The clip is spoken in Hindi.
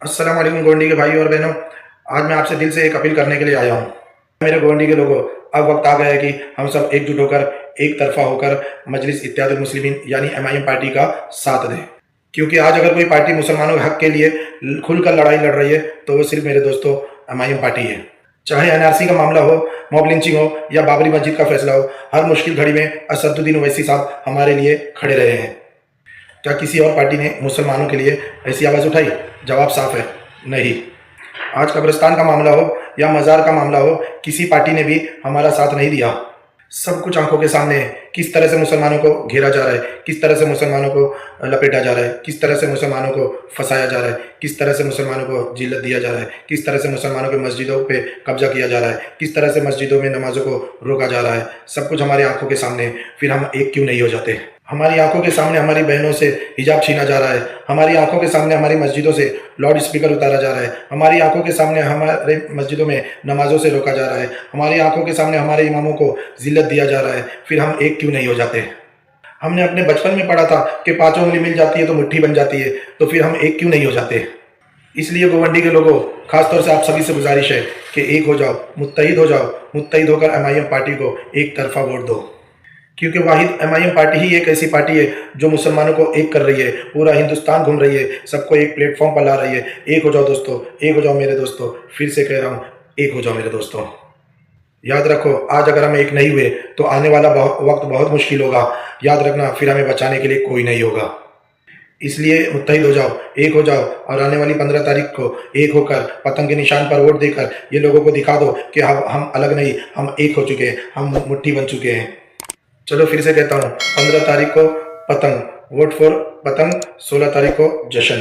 अस्सलाम वालेकुम गोंडी के भाई और बहनों। आज मैं आपसे दिल से एक अपील करने के लिए आया हूँ। मेरे गोंडी के लोगों, अब वक्त आ गया है कि हम सब एकजुट होकर एक तरफा होकर मजलिस इत्तेहादुल मुस्लिमीन यानी MIM पार्टी का साथ दें। क्योंकि आज अगर कोई पार्टी मुसलमानों के हक के लिए खुलकर लड़ाई लड़ रही है तो वो सिर्फ मेरे दोस्तों MIM पार्टी है। चाहे NRC का मामला हो, मॉब लिंचिंग हो या बाबरी मस्जिद का फैसला हो, हर मुश्किल घड़ी में असदुद्दीन ओवैसी साहब हमारे लिए खड़े रहे हैं। क्या किसी और पार्टी ने मुसलमानों के लिए ऐसी आवाज़ उठाई? जवाब साफ है, नहीं। आज कब्रिस्तान का मामला हो या मज़ार का मामला हो, किसी पार्टी ने भी हमारा साथ नहीं दिया। सब कुछ आंखों के सामने है, किस तरह से मुसलमानों को घेरा जा रहा है, किस तरह से मुसलमानों को लपेटा जा रहा है, किस तरह से मुसलमानों को फंसाया जा रहा है, किस तरह से मुसलमानों को जिल्लत दिया जा रहा है, किस तरह से मुसलमानों की मस्जिदों पे कब्जा किया जा रहा है, किस तरह से मस्जिदों में नमाजों को रोका जा रहा है। सब कुछ हमारी आंखों के सामने है, फिर हम एक क्यों नहीं हो जाते? हमारी आंखों के सामने हमारी बहनों से हिजाब छीना जा रहा है, हमारी आंखों के सामने हमारी मस्जिदों से लाउड स्पीकर उतारा जा रहा है, हमारी आंखों के सामने हमारे मस्जिदों में नमाजों से रोका जा रहा है, हमारी आंखों के सामने हमारे इमामों को जिल्लत दिया जा रहा है, फिर हम एक क्यों नहीं हो जाते? हमने अपने बचपन में पढ़ा था कि पांचों उंगली मिल जाती है तो मुट्ठी बन जाती है, तो फिर हम एक क्यों नहीं हो जाते? इसलिए गोवंडी के लोगों, खासतौर से आप सभी से गुजारिश है कि एक हो जाओ, मुत्तहिद हो जाओ, मुत्तहिद होकर MIM पार्टी को एक तरफा वोट दो। क्योंकि वाहिद MIM पार्टी ही एक ऐसी पार्टी है जो मुसलमानों को एक कर रही है, पूरा हिंदुस्तान घूम रही है, सबको एक प्लेटफॉर्म पर ला रही है। एक हो जाओ दोस्तों, एक हो जाओ मेरे दोस्तों, फिर से कह रहा हूँ, एक हो जाओ मेरे दोस्तों। याद रखो, आज अगर हम एक नहीं हुए तो आने वाला वक्त बहुत मुश्किल होगा। याद रखना, फिर हमें बचाने के लिए कोई नहीं होगा। इसलिए मुत्तहिद हो जाओ, एक हो जाओ और आने वाली 15 तारीख को एक होकर पतंग के निशान पर वोट देकर ये लोगों को दिखा दो कि हम अलग नहीं, हम एक हो चुके हैं, हम मुट्ठी बन चुके हैं। चलो फिर से कहता हूँ, 15 तारीख को पतंग, वोट फॉर पतंग, 16 तारीख को जश्न।